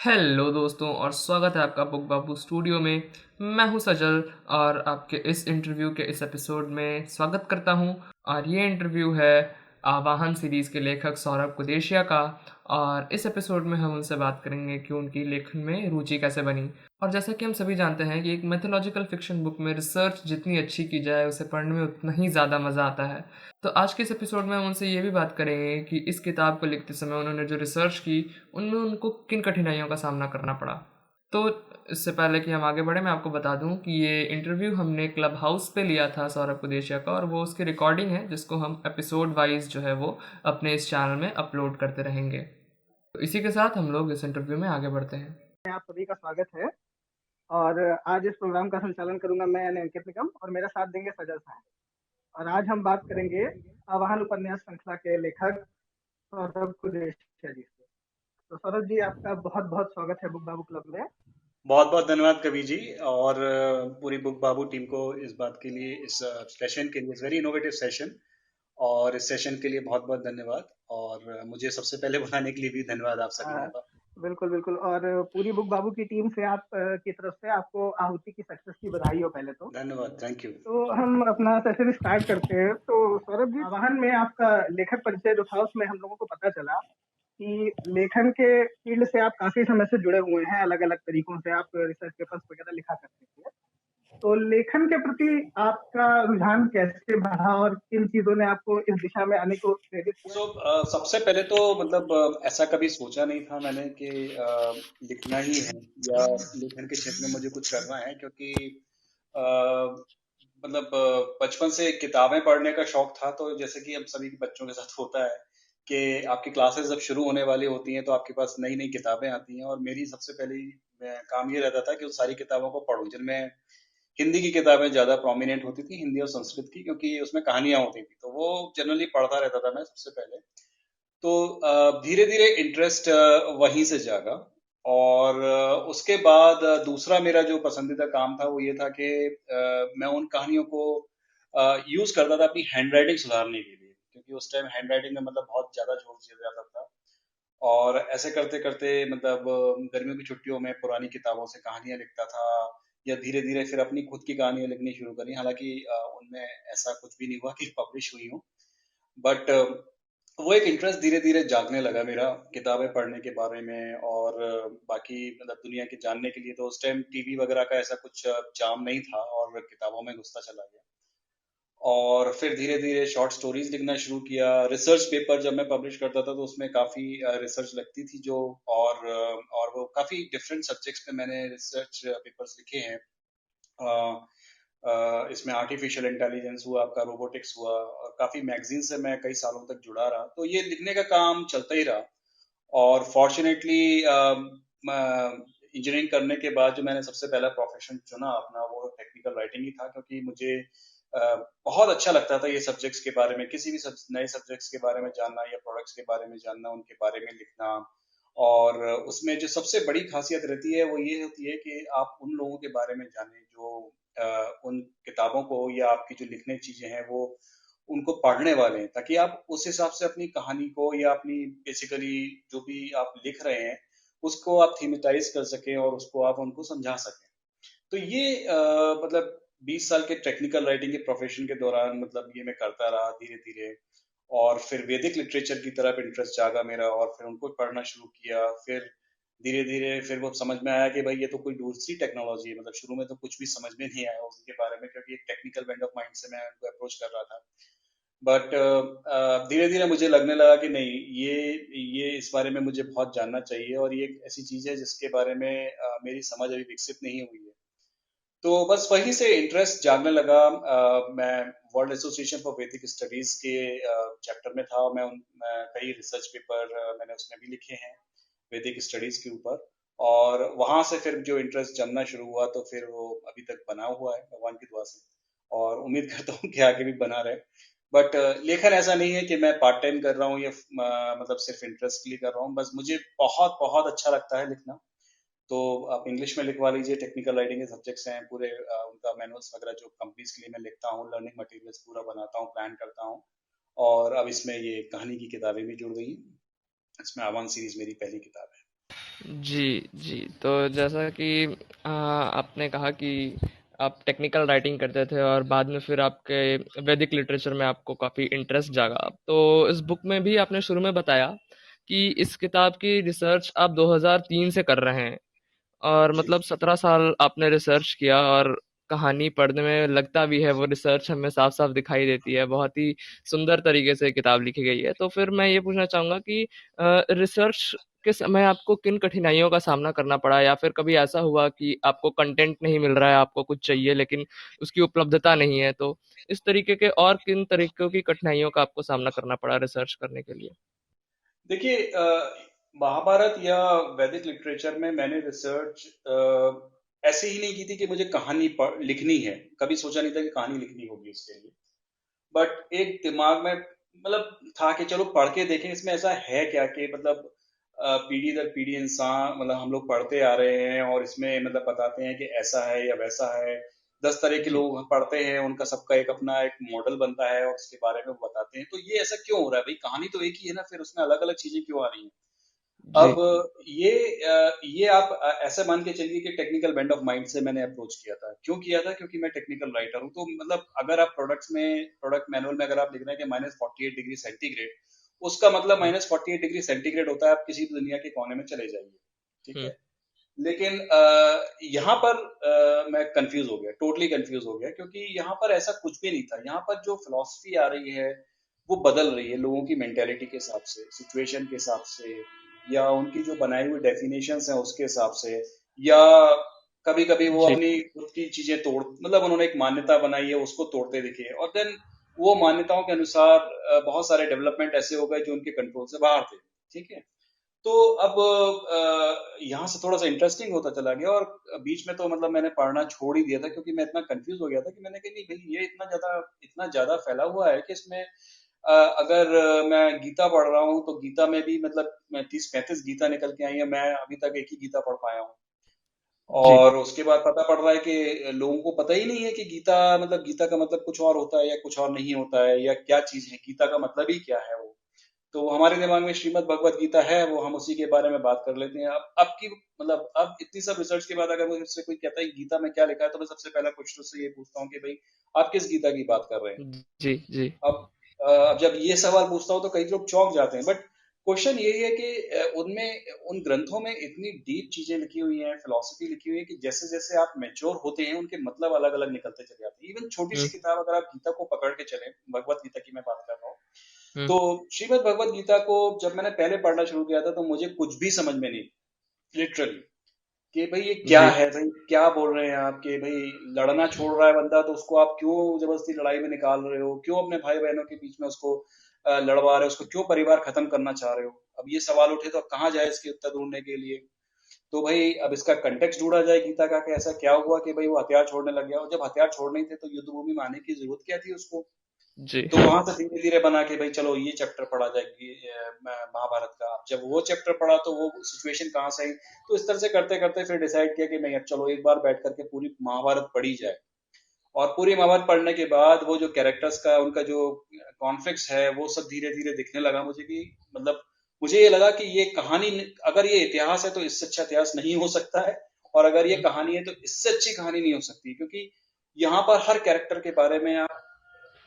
Hello दोस्तों और स्वागत है आपका बुक बाबू स्टूडियो में। मैं हूं सजल और आपके इस इंटरव्यू के इस एपिसोड में स्वागत करता हूं। और ये इंटरव्यू है आवाहन सीरीज़ के लेखक सौरभ कुदेशिया का। और इस एपिसोड में हम उनसे बात करेंगे कि उनकी लेखन में रुचि कैसे बनी। और जैसा कि हम सभी जानते हैं कि एक मैथोलॉजिकल फिक्शन बुक में रिसर्च जितनी अच्छी की जाए उसे पढ़ने में उतना ही ज़्यादा मज़ा आता है। तो आज के इस एपिसोड में हम उनसे ये भी बात करेंगे कि इस किताब को लिखते समय उन्होंने जो रिसर्च की उनमें उनको किन कठिनाइयों का सामना करना पड़ा। तो इससे पहले कि हम आगे बढ़े मैं आपको बता दूं कि ये इंटरव्यू हमने क्लब हाउस पे लिया था सौरभ कुदेशिया का, और वो उसकी रिकॉर्डिंग है जिसको हम एपिसोड वाइज जो है वो अपने इस चैनल में अपलोड करते रहेंगे। तो इसी के साथ हम लोग इस इंटरव्यू में आगे बढ़ते हैं। आप सभी का स्वागत है। और आज इस प्रोग्राम का संचालन करूंगा मैं यानी अंकित निगम, और मेरा साथ देंगे सजल साहब। और आज हम बात करेंगे आवाहन उपन्यास श्रृंखला के लेखक सौरभ कुरेशिया जी से। तो सौरभ जी, आपका बहुत बहुत स्वागत है बुक बाबू क्लब में। बहुत बहुत धन्यवाद कवि जी। और पूरी बुक बाबू टीम को इस बात के लिए, इस सेशन के लिए, इस वेरी इनोवेटिव सेशन, और इस सेशन के लिए बहुत बहुत धन्यवाद। और मुझे सबसे पहले बुलाने के लिए भी धन्यवाद आप सभी अ, का। बिल्कुल बिल्कुल। और पूरी बुक बाबू की टीम से आप की तरफ से आपको आहुति की सक्सेस की बधाई हो पहले तो। धन्यवाद, थैंक यू। तो हम अपना सेशन स्टार्ट करते हैं। तो सौरभ जी, आवाहन में आपका लेखक परिचय जो था उसमें हम लोगों को पता चला कि लेखन के फील्ड से आप काफी समय से जुड़े हुए हैं, अलग अलग तरीकों से आप रिसर्च पेपर्स वगैरह लिखा करते थे। तो लेखन के प्रति आपका रुझान कैसे बढ़ा और किन चीजों ने आपको इस दिशा में आने को प्रेरित किया? सबसे पहले तो मतलब ऐसा कभी सोचा नहीं था मैंने कि लिखना ही है या लेखन के क्षेत्र में मुझे कुछ करना है, क्योंकि अ, मतलब बचपन से किताबें पढ़ने का शौक था। तो जैसे कि हम सभी के बच्चों के साथ होता है कि आपकी क्लासेस जब शुरू होने वाली होती हैं तो आपके पास नई नई किताबें आती हैं, और मेरी सबसे पहली काम ये रहता था कि उस सारी किताबों को पढूं जिनमें हिंदी की किताबें ज्यादा प्रोमिनेंट होती थी, हिंदी और संस्कृत की, क्योंकि उसमें कहानियां होती थी, तो वो जनरली पढ़ता रहता था मैं सबसे पहले। तो धीरे धीरे इंटरेस्ट वहीं से जागा। और उसके बाद दूसरा मेरा जो पसंदीदा काम था वो ये था कि मैं उन कहानियों को यूज करता था अपनी हैंड राइटिंग सुधारने के लिए, क्योंकि उस टाइम हैंड राइटिंग में मतलब बहुत ज्यादा जोर दिया जाता था। और ऐसे करते करते मतलब गर्मियों की छुट्टियों में पुरानी किताबों से कहानियां लिखता था, या धीरे धीरे फिर अपनी खुद की कहानियां लिखनी शुरू करी। हालांकि उनमें ऐसा कुछ भी नहीं हुआ कि पब्लिश हुई हो, बट वो एक इंटरेस्ट धीरे धीरे जागने लगा मेरा किताबें पढ़ने के बारे में। और बाकी मतलब दुनिया की जानने के लिए। तो उस टाइम टीवी वगैरह का ऐसा कुछ चार्म नहीं था, और किताबों में घुसता चला गया। और फिर धीरे धीरे शॉर्ट स्टोरीज लिखना शुरू किया। रिसर्च पेपर जब मैं पब्लिश करता था तो उसमें काफी रिसर्च लगती थी जो। और वो काफी डिफरेंट सब्जेक्ट्स पे मैंने रिसर्च पेपर्स लिखे हैं। इसमें आर्टिफिशियल इंटेलिजेंस हुआ, आपका रोबोटिक्स हुआ, और काफी मैगजीन से मैं कई सालों तक जुड़ा रहा, तो ये लिखने का काम चलता ही रहा। और फॉर्चुनेटली इंजीनियरिंग करने के बाद जो मैंने सबसे पहला प्रोफेशन चुना अपना, वो टेक्निकल राइटिंग ही था, क्योंकि मुझे बहुत अच्छा लगता था ये सब्जेक्ट्स के बारे में, किसी भी नए सब्जेक्ट्स के बारे में जानना, या प्रोडक्ट्स के बारे में जानना, उनके बारे में लिखना। और उसमें जो सबसे बड़ी खासियत रहती है वो ये होती है कि आप उन लोगों के बारे में जानें जो उन किताबों को, या आपकी जो लिखने की चीजें हैं वो उनको पढ़ने वाले हैं, ताकि आप उस हिसाब से अपनी कहानी को, या अपनी बेसिकली जो भी आप लिख रहे हैं उसको आप थीमेटाइज कर सकें, और उसको आप उनको समझा सकें। तो ये मतलब 20 साल के टेक्निकल राइटिंग के प्रोफेशन के दौरान मतलब ये मैं करता रहा धीरे धीरे। और फिर वैदिक लिटरेचर की तरफ इंटरेस्ट जागा मेरा, और फिर उनको पढ़ना शुरू किया। फिर धीरे धीरे फिर वो समझ में आया कि भाई ये तो कोई दूसरी टेक्नोलॉजी है। मतलब शुरू में तो कुछ भी समझ में नहीं आया उसके बारे में, क्योंकि एक टेक्निकल बेंड ऑफ माइंड से मैं उनको अप्रोच कर रहा था। बट धीरे धीरे मुझे लगने लगा कि नहीं, ये इस बारे में मुझे बहुत जानना चाहिए, और ये एक ऐसी चीज है जिसके बारे में मेरी समझ अभी विकसित नहीं हुई है। तो बस वहीं से इंटरेस्ट जागने लगा। मैं वर्ल्ड एसोसिएशन फॉर वैदिक स्टडीज के चैप्टर में था, और मैं कई रिसर्च पेपर मैंने उसमें भी लिखे हैं वैदिक स्टडीज के ऊपर। और वहां से फिर जो इंटरेस्ट जमना शुरू हुआ, तो फिर वो अभी तक बना हुआ है भगवान की दुआ से, और उम्मीद करता हूँ कि आगे भी बना रहे। बट लेखन ऐसा नहीं है कि मैं पार्ट टाइम कर रहा हूँ, या मतलब सिर्फ इंटरेस्ट के लिए कर रहा हूँ। बस मुझे बहुत बहुत अच्छा लगता है लिखना। तो आप इंग्लिश में लिखवा लीजिए, टेक्निकल राइटिंग के सब्जेक्ट्स हैं पूरे, उनका मैनुअल्स वगैरह जो कंपनीज के लिए मैं लिखता हूँ, लर्निंग मटेरियल्स पूरा बनाता हूँ, प्लान करता हूँ। और अब इसमें ये कहानी की किताबें भी जुड़ गई हैं। इसमें आवान सीरीज मेरी पहली किताब है। जी, जी। तो जैसा कि आपने कहा कि आप टेक्निकल राइटिंग करते थे और बाद में फिर आपके वैदिक लिटरेचर में आपको काफ़ी इंटरेस्ट जागा। तो इस बुक में भी आपने शुरू में बताया कि इस किताब की रिसर्च आप 2003 से कर रहे हैं। और जी मतलब 17 साल आपने रिसर्च किया और कहानी पढ़ने में लगता भी है, वो रिसर्च हमें साफ-साफ दिखाई देती है। बहुत ही सुंदर तरीके से किताब लिखी गई है। तो फिर मैं ये पूछना चाहूँगा कि रिसर्च के समय आपको किन कठिनाइयों का सामना करना पड़ा? या फिर कभी ऐसा हुआ कि आपको कंटेंट नहीं मिल रहा है, आपको कुछ चाहिए लेकिन उसकी उपलब्धता नहीं है, तो इस तरीके के और किन तरीकों की कठिनाइयों का आपको सामना करना पड़ा रिसर्च करने के लिए? देखिए, महाभारत या वैदिक लिटरेचर में मैंने रिसर्च ऐसे ही नहीं की थी कि मुझे कहानी लिखनी है। कभी सोचा नहीं था कि कहानी लिखनी होगी इसके लिए। बट एक दिमाग में मतलब था कि चलो पढ़ के देखें इसमें ऐसा है क्या कि मतलब पीढ़ी दर पीढ़ी इंसान मतलब हम लोग पढ़ते आ रहे हैं और इसमें मतलब बताते हैं कि ऐसा है या वैसा है। 10 तरह के जी, लोग पढ़ते हैं, उनका सबका एक अपना एक मॉडल बनता है और उसके बारे में वो बताते हैं। तो ये ऐसा क्यों हो रहा है भाई? कहानी तो एक ही है ना, फिर उसमें अलग अलग चीजें क्यों आ रही हैं? जी। अब ये ये आप ऐसे मान के चलिए कि टेक्निकल बेंड ऑफ माइंड से मैंने अप्रोच किया था। क्यों किया था? क्योंकि मैं टेक्निकल राइटर हूँ। तो मतलब अगर आप प्रोडक्ट मैनुअल में अगर आप लिख रहे हैं कि -48 डिग्री सेंटीग्रेड, उसका मतलब हुँ, -48 डिग्री सेंटीग्रेड होता है, आप किसी भी दुनिया के कोने में चले जाइए। ठीक हुँ, है? लेकिन यहाँ पर मैं कंफ्यूज हो गया, टोटली कंफ्यूज हो गया, क्योंकि यहाँ पर ऐसा कुछ भी नहीं था। यहाँ पर जो फिलॉसफी आ रही है वो बदल रही है लोगों की मेंटेलिटी के हिसाब से, सिचुएशन के हिसाब से, या उनकी जो बनाई हुई डेफिनेशंस हैं उसके हिसाब से, या कभी कभी वो जी, अपनी खुद की चीजें तोड़ मतलब उन्होंने एक मान्यता बनाई है उसको तोड़ते दिखे, और देन वो मान्यताओं के अनुसार बहुत सारे डेवलपमेंट ऐसे हो गए जो उनके कंट्रोल से बाहर थे। ठीक है? तो अब यहाँ से थोड़ा सा इंटरेस्टिंग होता चला गया, और बीच में तो मतलब मैंने पढ़ना छोड़ ही दिया था, क्योंकि मैं इतना कंफ्यूज हो गया था कि मैंने कहा नहीं भाई, ये इतना ज्यादा फैला हुआ है कि इसमें अगर मैं गीता पढ़ रहा हूँ तो गीता में भी मतलब 30-35 गीता निकल के आई है, मैं अभी तक एक ही गीता पढ़ पाया हूँ। जी, और उसके बाद पता पड़ रहा है कि लोगों को पता ही नहीं है कि गीता का मतलब कुछ और होता है या कुछ और नहीं होता है, या क्या चीज है गीता का मतलब ही क्या है वो। तो हमारे दिमाग में श्रीमद् भगवत गीता है, वो हम उसी के बारे में बात कर लेते हैं। अब की मतलब अब इतनी सब रिसर्च के बाद अगर मुझसे कोई कहता है कि गीता में क्या लिखा है, तो मैं सबसे पहला क्वेश्चन उससे ये पूछता हूँ कि भाई आप किस गीता की बात कर रहे हैं। जी, जी, अब जब ये सवाल पूछता हूँ तो कई लोग चौंक जाते हैं, बट क्वेश्चन यही है कि उनमें उन ग्रंथों में इतनी डीप चीजें लिखी हुई हैं, फिलॉसफी लिखी हुई है, कि जैसे जैसे आप मैच्योर होते हैं उनके मतलब अलग अलग निकलते चले जाते हैं। इवन छोटी हुँ, सी किताब अगर आप गीता को पकड़ के चले, भगवत गीता की मैं बात कर रहा हूँ, हुँ, तो श्रीमद् भगवत गीता को जब मैंने पहले पढ़ना शुरू किया था तो मुझे कुछ भी समझ में नहीं, लिटरली, कि भाई ये क्या जी, है, भाई क्या बोल रहे हैं आप, कि भाई लड़ना छोड़ रहा है बंदा तो उसको आप क्यों जबरदस्ती लड़ाई में निकाल रहे हो, क्यों अपने भाई बहनों के बीच में उसको लड़वा रहे हो, उसको क्यों परिवार खत्म करना चाह रहे हो। अब ये सवाल उठे तो अब कहाँ जाए इसके उत्तर ढूंढने के लिए। तो भाई अब इसका कंटेक्स्ट ढूंढा जाए गीता का, कि ऐसा क्या हुआ कि भाई वो हथियार छोड़ने लग गया, और जब हथियार छोड़ने ही थे तो युद्ध भूमि में आने की जरूरत क्या थी उसको। जी, तो वहां से धीरे धीरे बना के भाई चलो ये चैप्टर पढ़ा जाएगी महाभारत का। अब जब वो चैप्टर पढ़ा तो वो सिचुएशन कहाँ से आई। तो इस तरह से करते करते फिर डिसाइड किया कि नहीं, अब चलो एक बार बैठ करके पूरी महाभारत पढ़ी जाए। और पूरी महाभारत पढ़ने के बाद वो जो कैरेक्टर्स का उनका जो कॉन्फ्लिक्ट्स है वो सब धीरे धीरे दिखने लगा मुझे, कि मतलब मुझे ये लगा कि ये कहानी, अगर ये इतिहास है तो इससे अच्छा इतिहास नहीं हो सकता है, और अगर ये हुँ, कहानी है तो इससे अच्छी कहानी नहीं हो सकती, क्योंकि यहाँ पर हर कैरेक्टर के बारे में आप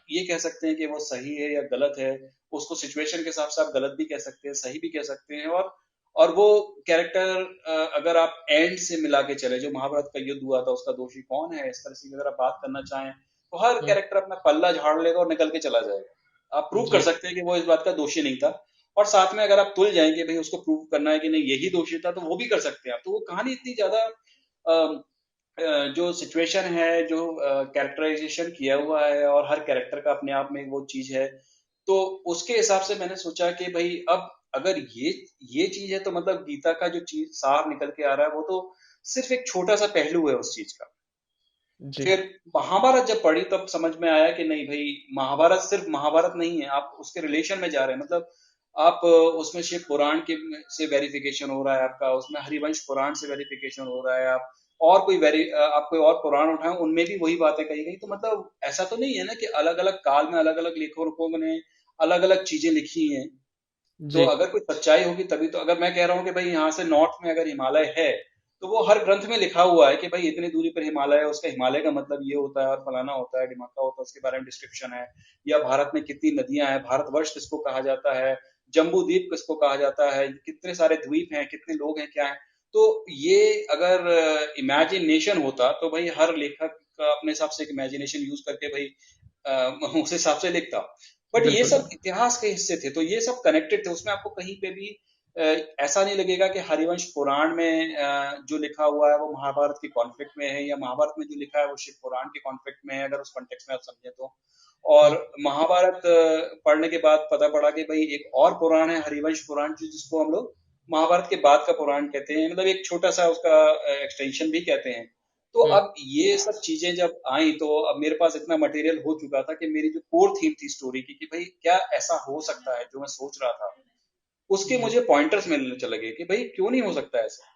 ये कह सकते हैं कि वो सही है या गलत है। उसको सिचुएशन के हिसाब से आप गलत भी कह सकते हैं, सही भी कह सकते हैं। और वो कैरेक्टर अगर आप एंड से मिला के चले, जो महाभारत का युद्ध हुआ था उसका दोषी कौन है, इस तरह से अगर आप बात करना चाहें, तो हर हुँ, कैरेक्टर अपना पल्ला झाड़ लेगा और निकल के चला जाएगा। आप प्रूव कर जी, सकते हैं कि वो इस बात का दोषी नहीं था। और साथ में अगर आप तुल जाएंगे भाई उसको प्रूव करना है कि नहीं यही दोषी था, तो वो भी कर सकते हैं आप। तो वो कहानी इतनी ज्यादा जो सिचुएशन है, जो कैरेक्टराइजेशन किया हुआ है, और हर कैरेक्टर का अपने आप में वो चीज है, तो उसके हिसाब से मैंने सोचा कि भाई अब अगर ये चीज है तो मतलब गीता का जो चीज सार निकल के आ रहा है वो तो सिर्फ एक छोटा सा पहलू है उस चीज का। जी, फिर महाभारत जब पढ़ी तब समझ में आया कि नहीं भाई, महाभारत सिर्फ महाभारत नहीं है, आप उसके रिलेशन में जा रहे हैं। मतलब आप उसमें शिव पुराण के से वेरिफिकेशन हो रहा है आपका, उसमें हरिवंश पुराण से वेरिफिकेशन हो रहा है। आप कोई और पुराण उठाएं उनमें भी वही बातें कही गई। तो मतलब ऐसा तो नहीं है ना कि अलग अलग काल में अलग अलग लेखकों ने अलग अलग चीजें लिखी हैं। तो जी, अगर कोई सच्चाई होगी तभी तो, अगर मैं कह रहा हूँ कि भाई यहाँ से नॉर्थ में अगर हिमालय है, तो वो हर ग्रंथ में लिखा हुआ है कि भाई इतनी दूरी पर हिमालय है, उसका हिमालय का मतलब ये होता है और फलाना होता है, ढिमाका होता है, उसके बारे में डिस्क्रिप्शन है। या भारत में कितनी नदियां हैं, भारतवर्ष किसको कहा जाता है, जम्बू द्वीप किसको कहा जाता है, कितने सारे द्वीप हैं, कितने लोग हैं, क्या है। तो ये अगर इमेजिनेशन होता तो भाई हर लेखक का अपने हिसाब से एक इमेजिनेशन यूज करके भाई उस हिसाब से लिखता। बट ये बिल्कुल। सब इतिहास के हिस्से थे, तो ये सब कनेक्टेड थे, उसमें आपको कहीं पे भी अ, ऐसा नहीं लगेगा कि हरिवंश पुराण में जो लिखा हुआ है वो महाभारत के कॉन्फ्लिक्ट में है, या महाभारत में जो लिखा है वो शिव पुराण के कॉन्फ्लिक्ट में है, अगर उस कॉन्टेक्स्ट में आप समझे तो। हुँ, और महाभारत पढ़ने के बाद पता पड़ा कि भाई एक और पुराण है हरिवंश पुराण, जिसको हम लोग महाभारत के बाद का पुराण कहते हैं, मतलब एक छोटा सा उसका एक्सटेंशन भी कहते हैं। तो हुँ, अब ये सब चीजें जब आई, तो अब मेरे पास इतना मटेरियल हो चुका था कि मेरी जो कोर थीम थी स्टोरी की कि भाई क्या ऐसा हो सकता है जो मैं सोच रहा था, उसके जी, मुझे पॉइंटर्स मिलने चले गए कि भाई क्यों नहीं हो सकता ऐसा।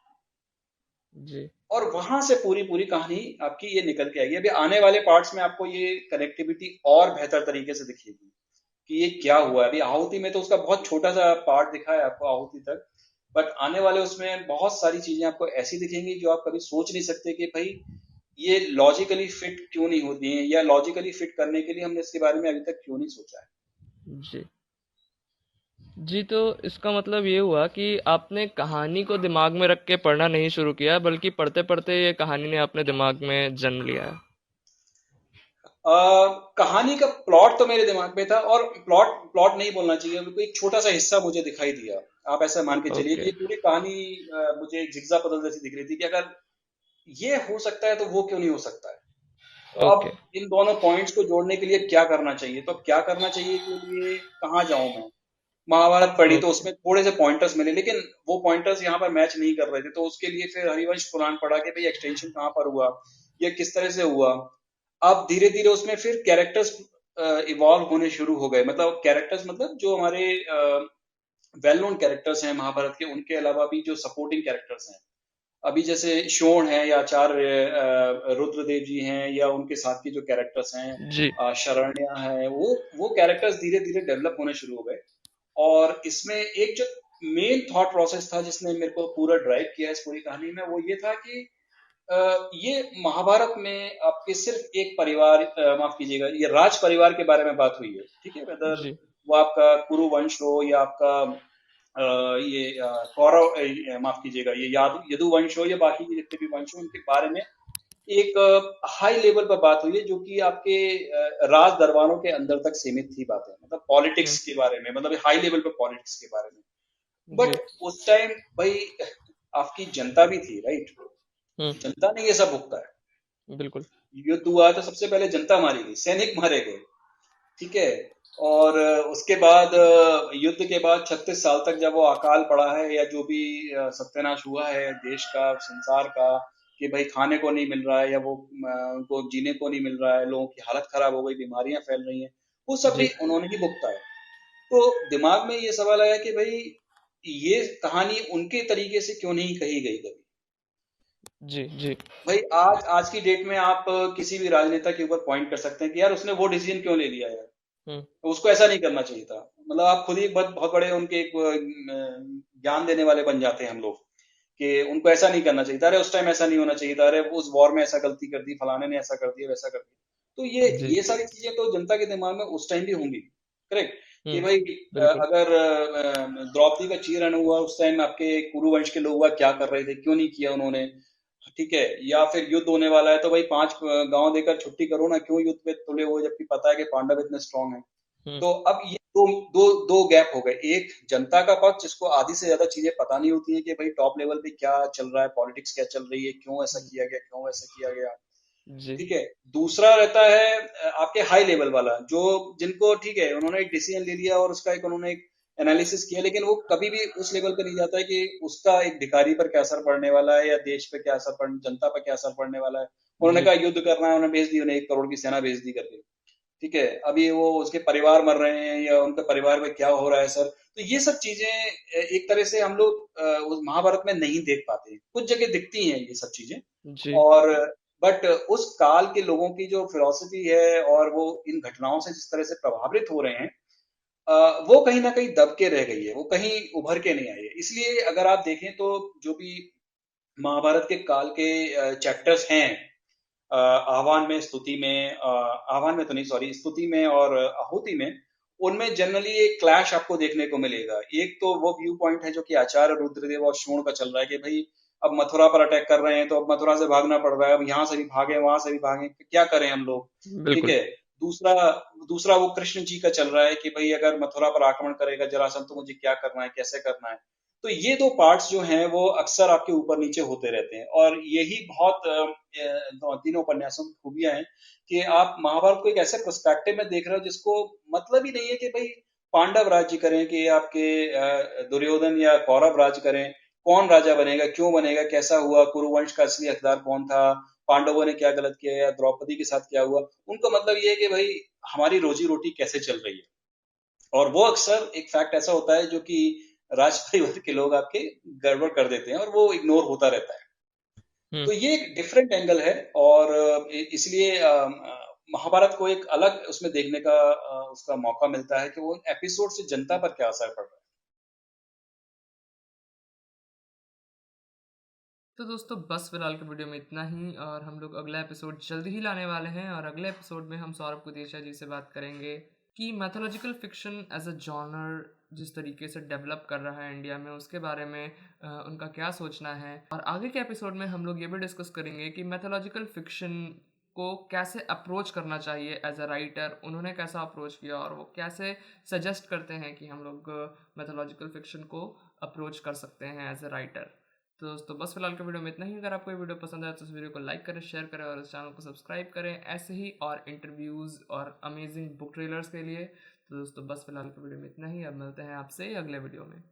जी, और वहां से पूरी पूरी कहानी आपकी ये निकल के आएगी। अभी आने वाले पार्ट्स में आपको ये कनेक्टिविटी और बेहतर तरीके से दिखेगी कि ये क्या हुआ है। अभी आहुति में तो उसका बहुत छोटा सा पार्ट दिखा है आपको, आहुति तक। बट आने वाले उसमें बहुत सारी चीजें आपको ऐसी दिखेंगी जो आप कभी सोच नहीं सकते कि भाई ये लॉजिकली फिट क्यों नहीं होती हैं, या लॉजिकली फिट करने के लिए हमने इसके बारे में अभी तक क्यों नहीं सोचा है। जी। जी, तो इसका मतलब ये हुआ कि आपने कहानी को दिमाग में रख के पढ़ना नहीं शुरू किया, बल्कि पढ़ते-पढ़ते ये कहानी ने अपने दिमाग में जन्म लिया है। कहानी का प्लॉट तो मेरे दिमाग में था, और प्लॉट प्लॉट नहीं बोलना चाहिए, बिल्कुल एक छोटा सा हिस्सा मुझे दिखाई दिया। आप ऐसा मान के चलिए कि ओके, ये पूरी कहानी मुझे एक जिग्जा पजल जैसी दिख रही थी कि अगर ये हो सकता है तो वो क्यों नहीं हो सकता है। तो ओके, अब इन दोनों पॉइंट्स को जोड़ने के लिए क्या करना चाहिए, तो क्या करना चाहिए के लिए कहाँ जाऊं मैं। महाभारत पढ़ी तो ओके। उसमें थोड़े से पॉइंटर्स मिले, लेकिन वो पॉइंटर्स यहाँ पर मैच नहीं कर रहे थे, तो उसके लिए फिर हरिवंश पुराण पढ़ा के भाई एक्सटेंशन कहाँ पर हुआ, ये किस तरह से हुआ। अब धीरे धीरे उसमें फिर कैरेक्टर्स इवॉल्व होने शुरू हो गए, मतलब कैरेक्टर्स मतलब जो हमारे वेल नोन कैरेक्टर्स हैं महाभारत के, उनके अलावा भी जो सपोर्टिंग कैरेक्टर्स हैं। अभी जैसे शोण है, या आचार्य रुद्रदेव जी हैं, या उनके साथ के जो कैरेक्टर्स हैं, जी, शरण्या है, वो कैरेक्टर्स धीरे धीरे डेवलप होने शुरू हो गए। और इसमें एक जो मेन थॉट प्रोसेस था जिसने मेरे को पूरा ड्राइव किया इस पूरी कहानी में, वो ये था कि ये महाभारत में आपके सिर्फ एक परिवार, माफ कीजिएगा, ये राज परिवार के बारे में बात हुई है, ठीक है, वेदर जी, वो आपका कुरु वंश हो, या आपका ये कौरव, माफ कीजिएगा, ये यदु वंश हो, या बाकी के जितने भी वंश हो, उनके बारे में एक हाई लेवल पर बात हुई है, जो कि आपके राज दरबारों के अंदर तक सीमित थी बातें, मतलब हुँ, पॉलिटिक्स के बारे में, मतलब हाई लेवल पर पॉलिटिक्स के बारे में। जी, बट उस टाइम भाई आपकी जनता भी थी, राइट। हुँ, जनता ने ये सब भुगता है। बिल्कुल, युद्ध हुआ तो सबसे पहले जनता मारी गई, सैनिक मारे गए, ठीक है। और उसके बाद युद्ध के बाद 36 साल तक जब वो अकाल पड़ा है, या जो भी सत्यानाश हुआ है देश का, संसार का, कि भाई खाने को नहीं मिल रहा है, या वो उनको जीने को नहीं मिल रहा है, लोगों की हालत खराब हो गई, बीमारियां फैल रही हैं, वो सब भी जी, उन्होंने ही भुगता है। तो दिमाग में ये सवाल आया कि भाई ये कहानी उनके तरीके से क्यों नहीं कही गई कभी। जी, जी, भाई आज आज की डेट में आप किसी भी राजनेता के ऊपर पॉइंट कर सकते हैं कि यार उसने वो डिसीजन क्यों ले लिया यार, हुँ, तो उसको ऐसा नहीं करना चाहिए था। मतलब आप खुद ही बहुत बहुत बड़े उनके एक ज्ञान देने वाले बन जाते हैं हम लोग, कि उनको ऐसा नहीं करना चाहिए था, अरे उस टाइम ऐसा नहीं होना चाहिए था, अरे उस वॉर में ऐसा गलती कर दी, फलाने ने ऐसा कर दिया, वैसा कर दिया। तो जी, ये सारी चीजें तो जनता के दिमाग में उस टाइम भी होंगी, करेक्ट। कि हुँ, भाई बिल्कुल, अगर द्रौपदी का चीरहरण हुआ उस टाइम आपके कुरुवंश के लोग हुआ क्या कर रहे थे, क्यों नहीं किया उन्होंने, ठीक है। या फिर युद्ध होने वाला है तो भाई 5 गांव देकर छुट्टी करो ना, क्यों युद्ध पे तुले हुए, जबकि पता है कि पांडव इतने स्ट्रांग हैं। हुँ, तो अब ये दो गैप हो गए, एक जनता का पक्ष जिसको आधी से ज्यादा चीजें पता नहीं होती है कि भाई टॉप लेवल पे क्या चल रहा है, पॉलिटिक्स क्या चल रही है, क्यों ऐसा किया गया, क्यों ऐसा किया गया, जी, ठीक है। दूसरा रहता है आपके हाई लेवल वाला, जो जिनको ठीक है उन्होंने एक डिसीजन ले लिया और उसका एक उन्होंने एक एनालिसिस किया, लेकिन वो कभी भी उस लेवल पे नहीं जाता है कि उसका एक भिखारी पर क्या असर पड़ने वाला है, या देश पे क्या असर पड़, जनता पर क्या असर पड़ने वाला है। उन्होंने जी, कहा युद्ध करना है, उन्होंने भेज दी, उन्हें 1 करोड़ की सेना भेज दी करके, ठीक है। अभी वो उसके परिवार मर रहे हैं, या उनके परिवार में क्या हो रहा है सर, तो ये सब चीजें एक तरह से हम लोग उस महाभारत में नहीं देख पाते, कुछ जगह दिखती हैं ये सब चीजें। जी, और बट उस काल के लोगों की जो फिलॉसफी है, और वो इन घटनाओं से जिस तरह से प्रभावित हो रहे हैं, वो कहीं ना कहीं दब के रह गई है, वो कहीं उभर के नहीं आई है। इसलिए अगर आप देखें तो जो भी महाभारत के काल के चैप्टर्स हैं, आह्वान में, स्तुति में, आह्वान में तो नहीं, सॉरी, स्तुति में और आहुति में, उनमें जनरली एक क्लैश आपको देखने को मिलेगा। एक तो वो व्यू पॉइंट है जो कि आचार्य रुद्रदेव और शोण का चल रहा है कि भाई अब मथुरा पर अटैक कर रहे हैं तो अब मथुरा से भागना पड़ रहा है, अब यहाँ से भी भागे वहां से भी भागे, क्या करें हम लोग। ठीक बिल्कुल। है। दूसरा दूसरा वो कृष्ण जी का चल रहा है कि भाई अगर मथुरा पर आक्रमण करेगा जरासंध तो मुझे क्या करना है, कैसे करना है। तो ये दो पार्ट्स जो हैं वो अक्सर आपके ऊपर नीचे होते रहते हैं, और यही बहुत तीनों उपन्यासों की खूबियां हैं कि आप महाभारत को एक ऐसे पर्सपेक्टिव में देख रहे हो जिसको मतलब ही नहीं है कि भाई पांडव राज्य करें कि आपके दुर्योधन या कौरव राज्य करें, कौन राजा बनेगा, क्यों बनेगा, कैसा हुआ, कुरुवंश का असली हकदार कौन था, पांडवों ने क्या गलत किया या द्रौपदी के साथ क्या हुआ। उनका मतलब ये है कि भाई हमारी रोजी रोटी कैसे चल रही है। और वो अक्सर एक फैक्ट ऐसा होता है जो कि राज परिवार के लोग आपके गड़बड़ कर देते हैं और वो इग्नोर होता रहता है। हम्म। तो ये एक डिफरेंट एंगल है, और इसलिए महाभारत को एक अलग उसमें देखने का उसका मौका मिलता है कि वो एपिसोड से जनता पर क्या असर पड़ रहा है। तो दोस्तों बस फिलहाल के वीडियो में इतना ही, और हम लोग अगला एपिसोड जल्दी ही लाने वाले हैं। और अगले एपिसोड में हम सौरभ कुदेशिया जी से बात करेंगे कि mythological fiction as a genre जिस तरीके से डेवलप कर रहा है इंडिया में, उसके बारे में उनका क्या सोचना है। और आगे के एपिसोड में हम लोग ये भी डिस्कस करेंगे कि मैथोलॉजिकल फिक्शन को कैसे अप्रोच करना चाहिए एज अ राइटर, उन्होंने कैसा अप्रोच किया और वो कैसे सजेस्ट करते हैं कि हम लोग मैथोलॉजिकल फिक्शन को अप्रोच कर सकते हैं एज अ राइटर। तो दोस्तों बस फिलहाल के वीडियो में इतना ही। अगर आपको ये वीडियो पसंद आया तो इस वीडियो को लाइक करें, शेयर करें और इस चैनल को सब्सक्राइब करें ऐसे ही और इंटरव्यूज़ और अमेजिंग बुक ट्रेलर्स के लिए। तो दोस्तों बस फिलहाल के वीडियो में इतना ही, अब मिलते हैं आपसे अगले वीडियो में।